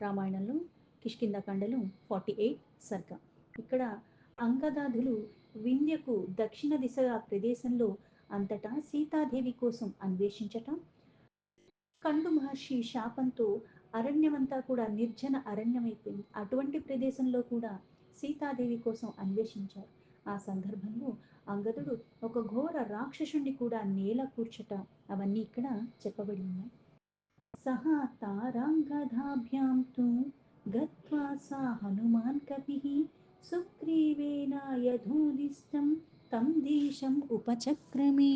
రామాయణంలో కిష్కింధకాండలో 48 సర్గ. ఇక్కడ అంగదాదులు వింధ్యకు దక్షిణ దిశగా ప్రదేశంలో అంతటా సీతాదేవి కోసం అన్వేషించటం, కండు మహర్షి శాపంతో అరణ్యమంతా కూడా నిర్జన అరణ్యమైపోయింది. అటువంటి ప్రదేశంలో కూడా సీతాదేవి కోసం అన్వేషించారు. ఆ సందర్భంలో అంగదుడు ఒక ఘోర రాక్షసుణ్ణి కూడా నేల కూర్చట, అవన్నీ ఇక్కడ చెప్పబడి ఉన్నాయి. సహా తారాంగదాభ్యాం తు గత్వా సా హనుమాన్ కపిః సుగ్రీవేన యథోదిష్టం తం దేశం ఉపచక్రమే.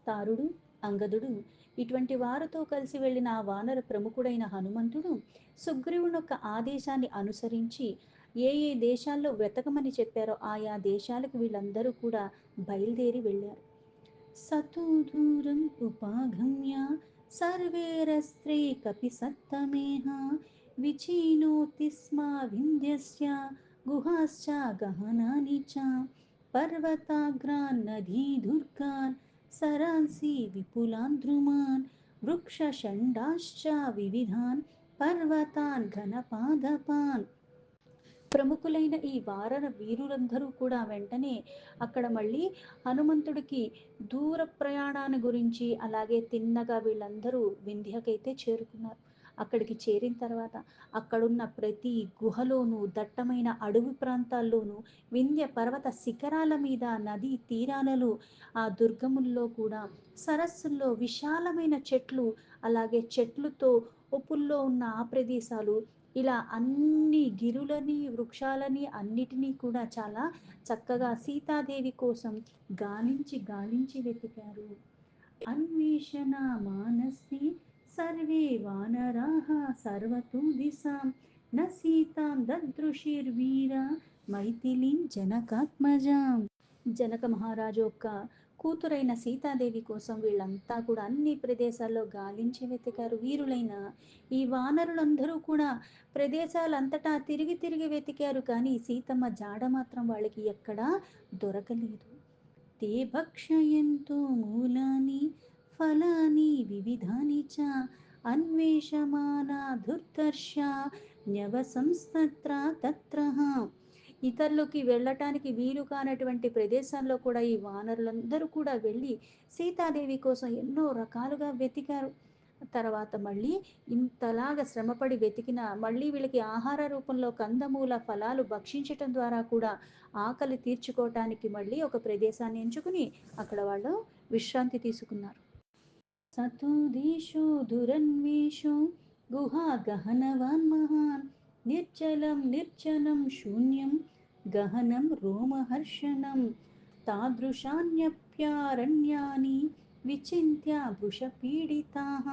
తారుడు, అంగదుడు ఇటువంటి వారితో కలిసి వెళ్ళిన ఆ వానర ప్రముఖుడైన హనుమంతుడు సుగ్రీవునొక్క ఆదేశాన్ని అనుసరించి ఏ ఏ దేశాల్లో వెతకమని చెప్పారో ఆయా దేశాలకు వీళ్ళందరూ కూడా బయలుదేరి వెళ్ళారు. సతు దూరం ఉపాగమ్య సర్వేరస్త్రే కపి సత్తమేహ విచీనోతి స్మ వింధ్యస్య గుహాశ్చ గహనాని చ పర్వతాగ్రాన్ నదీ దుర్గాన్ సరాంసి విపులాన్ ధ్రుమాన్ వృక్షషండాశ్చ వివిధాన్ పర్వతాన్ ఘనపాదపాన్. ప్రముఖులైన ఈ వారర వీరులందరూ కూడా వెంటనే అక్కడ మళ్ళీ హనుమంతుడికి దూర ప్రయాణాన్ని గురించి, అలాగే తిన్నగా వీళ్ళందరూ వింధ్యకైతే చేరుకున్నారు. అక్కడికి చేరిన తర్వాత అక్కడున్న ప్రతి గుహలోనూ, దట్టమైన అడవి ప్రాంతాల్లోనూ, వింధ్య పర్వత శిఖరాల మీద, నదీ తీరాలలో, ఆ దుర్గముల్లో కూడా, సరస్సుల్లో విశాలమైన చెట్లు, అలాగే చెట్లుతో ఒప్పుల్లో ఉన్న ఆ ప్రదేశాలు, ఇలా అన్ని గిరులని, వృక్షాలని అన్నిటినీ కూడా చాలా చక్కగా సీతాదేవి కోసం గాలించి గాలించి వెతికారు. అన్వేషణ మానసి సర్వే వానరాః సర్వతో దిశాం న సీతాం దదృశిర్వీర మైథిలీం జనకాత్మజాం. జనక మహారాజు యొక్క కూతురైన సీతాదేవి కోసం వీళ్ళంతా కూడా అన్ని ప్రదేశాల్లో గాలించి వెతికారు. వీరులైన ఈ వానరులందరూ కూడా ప్రదేశాలంతటా తిరిగి తిరిగి వెతికారు, కానీ సీతమ్మ జాడ మాత్రం వాళ్ళకి ఎక్కడా దొరకలేదు. తే భక్షయంతో మూలాని ఫలాని వివిధాని చ అన్వేషమానా దుర్ధర్ష న్యవసంస్తత్ర తత్రః. ఇతరులకి వెళ్ళటానికి వీలు కానటువంటి ప్రదేశాల్లో కూడా ఈ వానరులందరూ కూడా వెళ్ళి సీతాదేవి కోసం ఎన్నో రకాలుగా వెతికారు. తర్వాత మళ్ళీ ఇంతలాగా శ్రమపడి వెతికిన మళ్ళీ వీళ్ళకి ఆహార రూపంలో కందమూల ఫలాలు భక్షించటం ద్వారా కూడా ఆకలి తీర్చుకోవటానికి మళ్ళీ ఒక ప్రదేశాన్ని ఎంచుకుని అక్కడ వాళ్ళు విశ్రాంతి తీసుకున్నారు. సతోదేశో దురన్వేషో గుహా గహనవాన్ మహాన్ నిర్జలం నిర్జనం శూన్యం గహనం రోమహర్షణం తాదృశాన్యప్యారణ్యాని విచింత్య వృషపీడితాః.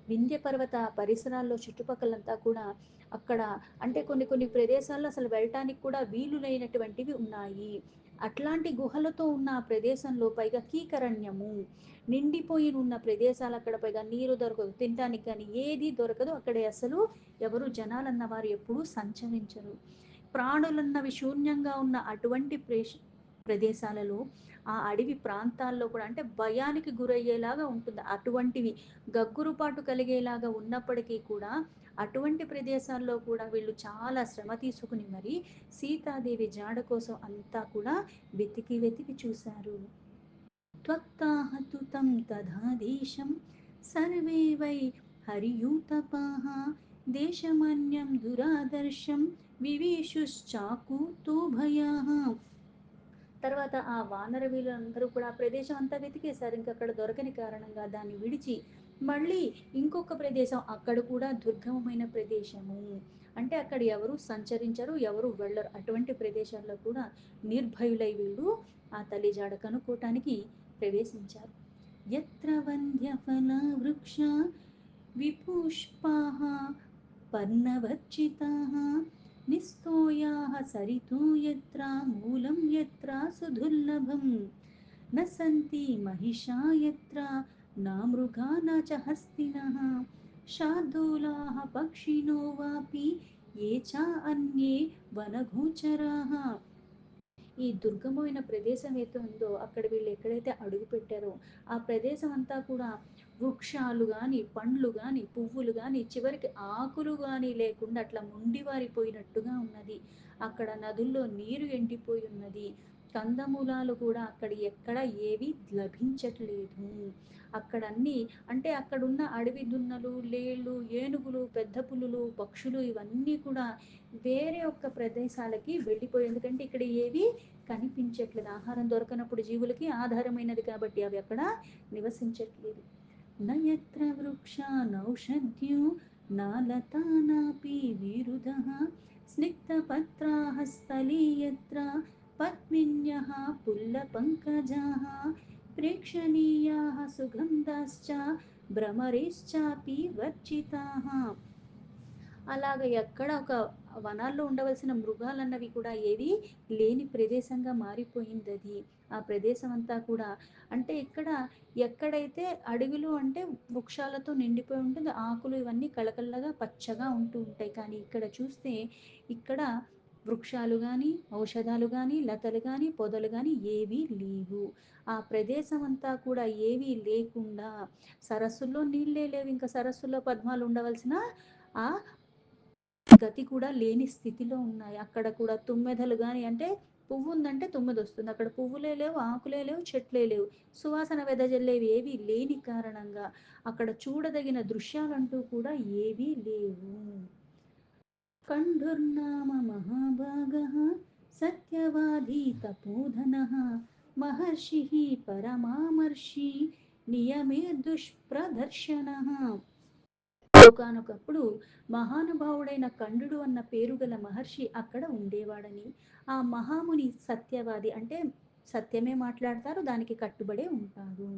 వింధ్య పర్వత పరిసరాల్లో చుట్టుపక్కలంతా కూడా అక్కడ అంటే కొన్ని కొన్ని ప్రదేశాల్లో అసలు వెళ్ళటానికి కూడా వీలు లేనటువంటివి ఉన్నాయి. అట్లాంటి గుహలతో ఉన్న ఆ ప్రదేశంలో పైగా కీకరణ్యము నిండిపోయి ఉన్న ప్రదేశాలు, అక్కడ పైగా నీరు దొరకదు, తినటానికి కానీ ఏది దొరకదు. అక్కడ అసలు ఎవరు జనాలన్న వారు ఎప్పుడూ సంచరించరు. ప్రాణులన్నవి శూన్యంగా ఉన్న అటువంటి ప్రదేశాలలో, ఆ అడవి ప్రాంతాల్లో కూడా అంటే భయానికి గురయ్యేలాగా ఉంటుంది. అటువంటివి గగ్గురుపాటు కలిగేలాగా ఉన్నప్పటికీ కూడా అటువంటి ప్రదేశాల్లో కూడా వీళ్ళు చాలా శ్రమ తీసుకుని మరి సీతాదేవి జాడ కోసం అంతా కూడా వెతికి వెతికి చూశారు. త్వత్తాహతు తం తథా దేశం సర్వే వై హరియూతపాః దేశమన్యం దురాదర్శం వివేశుశ్చాకూతో భయాః. తర్వాత ఆ వానర వీళ్ళందరూ కూడా ఆ ప్రదేశం అంతా వెతికేశారు. ఇంకక్కడ దొరకని కారణంగా దాన్ని విడిచి మళ్ళీ ఇంకొక ప్రదేశం, అక్కడ కూడా దుర్గమమైన ప్రదేశము, అంటే అక్కడ ఎవరు సంచరించరు, ఎవరు వెళ్ళరు. అటువంటి ప్రదేశాల్లో కూడా నిర్భయులై వీళ్ళు ఆ తల్లి జాడ కనుక్కోవటానికి ప్రవేశించారు. యత్ర వంద్యఫల వృక్ష విపుష్పాః పర్ణవర్చితాః నిస్తోయాః సరితో యత్ర మూలం యత్ర సుదుర్లభం న సంతి మహిషా యత్ర నా మృగా న చ హస్తినః శార్దూలాః పక్షిణో వాపి ఏ చ అన్యే వనగోచరాః. ఈ దుర్గమైన ప్రదేశం ఏదో ఉందో అక్కడ వీళ్ళు ఎక్కడైతే అడుగు పెట్టారో ఆ ప్రదేశం అంతా కూడా వృక్షాలు గాని, పండ్లు గాని, పువ్వులు గాని, చివరికి ఆకులు గాని లేకుండా అట్లా మొండివారిపోయినట్టుగా ఉన్నది. అక్కడ నదుల్లో నీరు ఎండిపోయి ఉన్నది. కందమూలాలు కూడా అక్కడ ఎక్కడ ఏవి లభించట్లేదు. అక్కడన్నీ అంటే అక్కడున్న అడవి దున్నలు, లేళ్ళు, ఏనుగులు, పెద్ద పులులు, పక్షులు ఇవన్నీ కూడా వేరే ఒక్క ప్రదేశాలకి వెళ్ళిపోయాయి. ఎందుకంటే ఇక్కడ ఏవి కనిపించట్లేదు. ఆహారం దొరకనప్పుడు జీవులకి ఆధారమైనది కాబట్టి అవి అక్కడ నివసించట్లేదు. నయత్ర వృక్షా నౌషధ్యో నాలతా నాపి విరుధః స్నిగ్ధపత్రాः స్థలే యత్ర పద్మిన్యः పుల్లపంకజాः ప్రేక్షణీయాः సుగంధాశ్చ భ్రమరైశ్చాపి వర్జితాः. అలాగ ఎక్కడ ఒక వనాల్లో ఉండవలసిన మృగాలన్నవి కూడా ఏవి లేని ప్రదేశంగా మారిపోయింది అది. ఆ ప్రదేశం అంతా కూడా అంటే ఇక్కడ ఎక్కడైతే అడవిలో అంటే వృక్షాలతో నిండిపోయి ఉంటుంది, ఆకులు ఇవన్నీ కళకళగా పచ్చగా ఉంటూ ఉంటాయి. కానీ ఇక్కడ చూస్తే ఇక్కడ వృక్షాలు కానీ, ఔషధాలు కానీ, లతలు కానీ, పొదలు కానీ ఏవీ లేవు. ఆ ప్రదేశం అంతా కూడా ఏవీ లేకుండా సరస్సుల్లో నీళ్ళే లేవు. ఇంకా సరస్సుల్లో పద్మాలు ఉండవలసిన ఆ గతి కూడా లేని స్థితిలో ఉన్నాయి. అక్కడ కూడా తుమ్మెదలు గాని అంటే పువ్వు ఉందంటే తుమ్మెదొస్తుంది. అక్కడ పువ్వులే లేవు, ఆకులే లేవు, చెట్లే లేవు. సువాసన వెదజల్లేవి ఏవి లేని కారణంగా అక్కడ చూడదగిన దృశ్యాలంటూ కూడా ఏవీ లేవు. కంఠుర్నామ మహాభాగः సత్యవాదీ తపోధనः మహర్షిः పరమామర్షి నియమే దుష్ప్రదర్శనः. ఒకానొకప్పుడు మహానుభావుడైన కండుడు అన్న పేరు గల మహర్షి అక్కడ ఉండేవాడని, ఆ మహాముని సత్యవాది అంటే సత్యమే మాట్లాడతారు, దానికి కట్టుబడే ఉంటారు.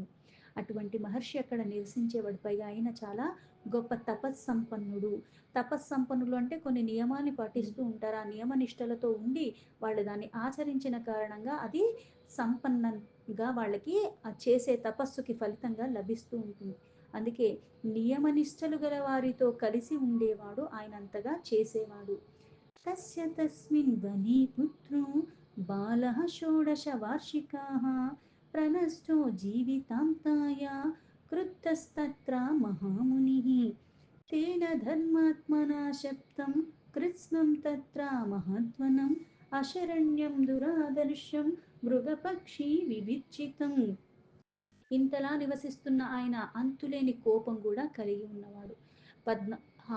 అటువంటి మహర్షి అక్కడ నివసించేవాడు. పైగా ఆయన చాలా గొప్ప తపస్సంపన్నుడు. తపస్సంపన్నులు అంటే కొన్ని నియమాల్ని పాటిస్తూ ఉంటారు. ఆ నియమ నిష్టలతో ఉండి వాళ్ళు దాన్ని ఆచరించిన కారణంగా అది సంపన్నంగా వాళ్ళకి ఆ చేసే తపస్సుకి ఫలితంగా లభిస్తూ ఉంటుంది. అందుకే నియమనిష్టలు గల వారితో కలిసి ఉండేవాడు, ఆయన అంతగా చేసేవాడు. తస్య తస్మిన్ వనే పుత్రో బాలః షోడశ వార్షికాః ప్రనష్టో జీవితాంతాయ క్రుద్ధస్తత్ర మహామునిః తేన ధర్మాత్మనా శప్తం కృత్స్నం తత్ర మహాత్మనం అశరణ్యం దురాదర్శం మృగపక్షి వివిచ్చితం. ఇంతలా నివసిస్తున్న ఆయన అంతులేని కోపం కూడా కలిగి ఉన్నవాడు.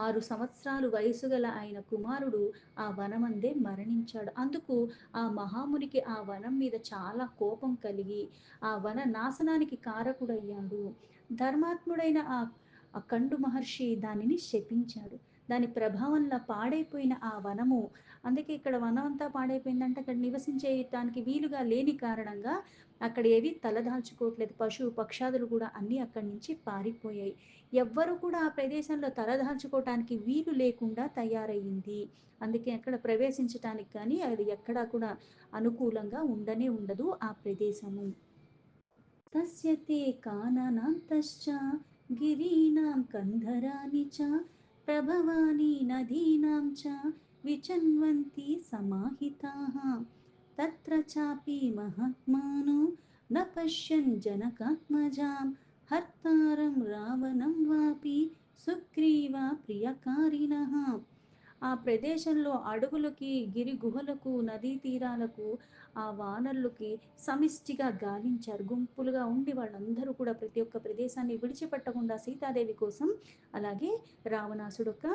6 సంవత్సరాలు వయసు గల ఆయన కుమారుడు ఆ వనమందే మరణించాడు. అందుకు ఆ మహామునికి ఆ వనం మీద చాలా కోపం కలిగి ఆ వన నాశనానికి కారకుడయ్యాడు. ధర్మాత్ముడైన ఆ కండు మహర్షి దానిని శపించాడు. దాని ప్రభావంలో పాడైపోయిన ఆ వనము, అందుకే ఇక్కడ వనం అంతా పాడైపోయిందంటే అక్కడ నివసించేయటానికి వీలుగా లేని కారణంగా అక్కడ ఏవి తలదాల్చుకోవట్లేదు. పశు పక్షాదులు కూడా అన్నీ అక్కడి నుంచి పారిపోయాయి. ఎవ్వరు కూడా ఆ ప్రదేశంలో తలదాల్చుకోవటానికి వీలు లేకుండా తయారయ్యింది. అందుకే అక్కడ ప్రవేశించటానికి కానీ అది ఎక్కడా కూడా అనుకూలంగా ఉండనే ఉండదు ఆ ప్రదేశము. తస్య తే కాననాంతశ్చ గిరీనాం కంధరాని చ ప్రభవాని నదీనాం చ విచన్వంతి సమాహితాః తత్ర చాపి మహాత్మానో న పశ్యన్ జనకాత్మజాం హర్తారం రావణం వాపి సుగ్రీవ ప్రియకారిణః. ఆ ప్రదేశంలో అడవులకి, గిరి గుహలకు, నదీ తీరాలకు, ఆ వానరులకి సమిష్టిగా గాలించారు. గుంపులుగా ఉండి వాళ్ళందరూ కూడా ప్రతి ఒక్క ప్రదేశాన్ని విడిచిపెట్టకుండా సీతాదేవి కోసం, అలాగే రావణాసుడు యొక్క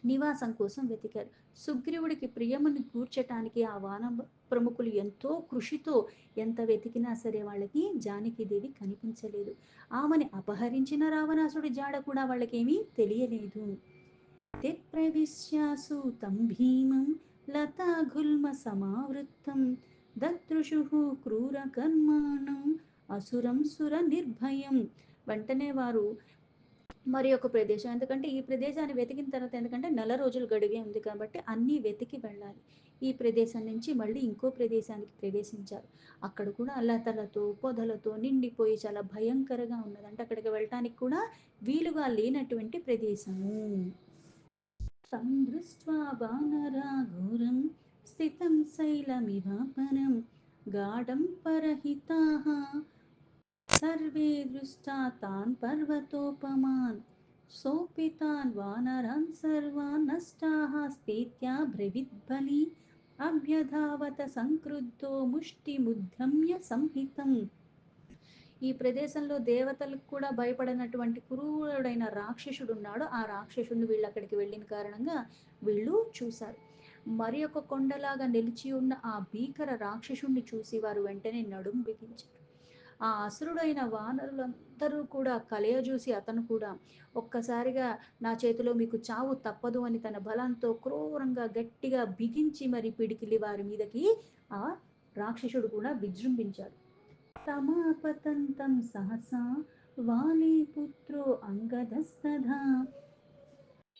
నివాసం కోసం వెతికారు. సుగ్రీవుడికి ప్రియముని కూర్చటానికి ఆ వాన ప్రముఖులు ఎంతో కృషితో ఎంత వెతికినా సరే వాళ్ళకి జానకీదేవి కనిపించలేదు. ఆమెని అపహరించిన రావణాసుడి జాడ కూడా వాళ్ళకేమీ తెలియలేదు. ते प्रविश्यासु भीमं लताघुल्मसमावृत्तं ददृशुः క్రూరకర్మాణం అసురం సుర నిర్భయం. వెంటనే వారు మరి ఒక ప్రదేశం, ఎందుకంటే ఈ ప్రదేశాన్ని వెతికిన తర్వాత ఎందుకంటే 4 రోజులు గడివే ఉంది కాబట్టి అన్నీ వెతికి వెళ్ళాలి. ఈ ప్రదేశం నుంచి మళ్ళీ ఇంకో ప్రదేశానికి ప్రవేశించారు. అక్కడ కూడా లతలతో పొదలతో నిండిపోయి చాలా భయంకరంగా ఉన్నది. అంటే అక్కడికి వెళ్ళటానికి కూడా వీలుగా లేనటువంటి ప్రదేశము. तं दृष्ट्वा वानरा घोरं स्थितं शैलमिवापरं गाढं परहिताः सर्वे दृष्टा तान् पर्वतोपमान् सोऽपि तान् वानरान् सर्वान् नष्टाः स्थित्या ब्रवीद्बली अभ्यधावत संक्रुद्धो मुष्टिमुद्यम्य संहितं. ఈ ప్రదేశంలో దేవతలకు కూడా భయపడినటువంటి క్రూరుడైన రాక్షసుడున్నాడు. ఆ రాక్షసుడిని వీళ్ళు అక్కడికి వెళ్ళిన కారణంగా వీళ్ళు చూశారు. మరి ఒక కొండలాగా నిలిచి ఉన్న ఆ భీకర రాక్షసుడిని చూసి వారు వెంటనే నడుం బిగించారు. ఆ అసురుడైన వానరులందరూ కూడా కలయజూసి అతను కూడా ఒక్కసారిగా నా చేతిలో మీకు చావు తప్పదు అని తన బలంతో క్రూరంగా గట్టిగా బిగించి మరి పిడికిలి వారి మీదకి ఆ రాక్షసుడు కూడా విజృంభించాడు. తమాపతంతం సహసా వాలీపుత్రో అంగదస్తథా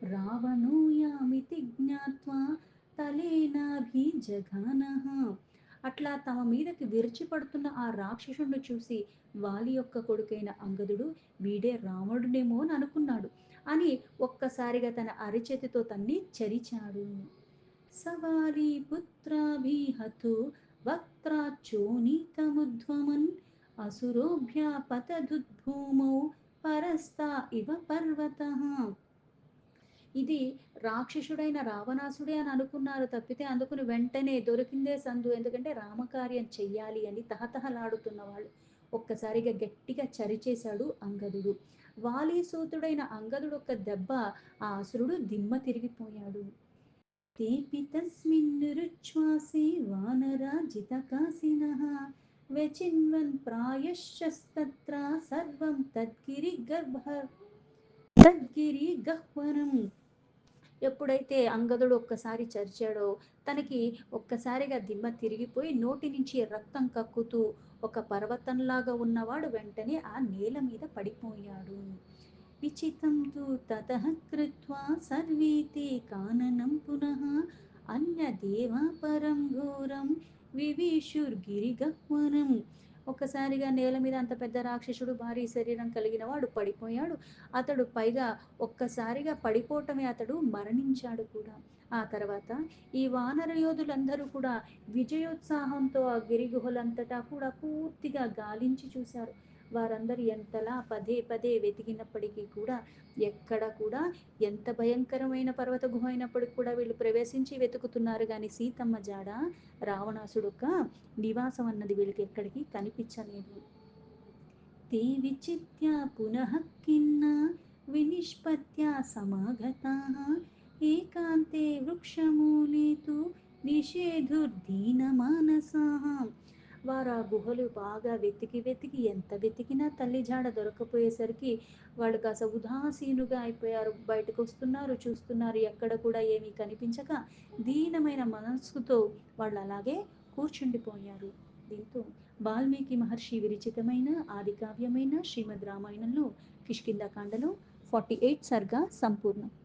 రావణో యామితి జ్ఞాత్వా తలేనాభిజఘానః. అట్లా తమ మీదకి విరిచిపడుతున్న ఆ రాక్షసుడిని చూసి వాలి యొక్క కొడుకైన అంగదుడు వీడే రావణుడేమో అని అనుకున్నాడు. అని ఒక్కసారిగా తన అరిచేతితో తన్ని చరిచాడు. సవాలి పుత్రాభిహతు వక్త్రాచోనీతముధ్వమన్ అసురోభ్యాపతదుద్భూమౌ పరస్తా ఇవ పర్వతః. ఇది రాక్షసుడైన రావణాసుడే అని అనుకున్నారు తప్పితే అందుకుని వెంటనే దొరికిందే సందు. ఎందుకంటే రామకార్యం చెయ్యాలి అని తహతహలాడుతున్న వాళ్ళు ఒక్కసారిగా గట్టిగా చరిచేశాడు అంగదుడు. వాలీసూతుడైన అంగదుడు ఒక్క దెబ్బ ఆ అసురుడు దిమ్మ తిరిగిపోయాడు. तेऽपि तस्मिन्नुरुच्छ्वासे वानराजितकासिनः व्यचिन्वन् प्रायश्चस्तत्र सर्वं तद्गिरिगह्वरम्. ఎప్పుడైతే అంగదుడు ఒక్కసారి చరిచాడో తనకి ఒక్కసారిగా దిమ్మ తిరిగిపోయి నోటి నుంచి రక్తం కక్కుతూ ఒక పర్వతంలాగా ఉన్నవాడు వెంటనే ఆ నేల మీద పడిపోయాడు. విచితం తు తతః కృత్వా సర్వే తే కాననం పునః అన్యదేవా పరం ఘోరం వివిషుర్గిరిగహ్వరం. ఒక్కసారిగా నేల మీద అంత పెద్ద రాక్షసుడు భారీ శరీరం కలిగిన వాడు పడిపోయాడు. అతడు పైగా ఒక్కసారిగా పడిపోవటమే అతడు మరణించాడు కూడా. ఆ తర్వాత ఈ వానర యోధులందరూ కూడా విజయోత్సాహంతో ఆ గిరిగుహలంతటా కూడా పూర్తిగా గాలించి చూశారు. వారందరూ ఎంతలా పదే పదే వెతికినప్పటికీ కూడా ఎక్కడ కూడా ఎంత భయంకరమైన పర్వత గుహ అయినప్పటికీ కూడా వీళ్ళు ప్రవేశించి వెతుకుతున్నారు కానీ సీతమ్మ జాడ రావణాసుడొక్క నివాసం అన్నది వీళ్ళకి ఎక్కడికి కనిపించలేదు. ते विचित्य पुनः खिन्ना विनिष्पत्य समागताः एकान्ते वृक्षमूले तु నిషేధుర్దీనమానసాః. వారు ఆ గుహలు బాగా వెతికి వెతికి ఎంత వెతికినా తల్లి జాడ దొరకపోయేసరికి వాళ్ళు కాస్త ఉదాసీనుగా అయిపోయారు. బయటకు వస్తున్నారు, చూస్తున్నారు, ఎక్కడ కూడా ఏమీ కనిపించక దీనమైన మనస్సుతో వాళ్ళు అలాగే కూర్చుండిపోయారు. దీంతో వాల్మీకి మహర్షి విరచితమైన ఆదికావ్యమైన శ్రీమద్ రామాయణంలో కిష్కింధకాండలో 48 సర్గా సంపూర్ణం.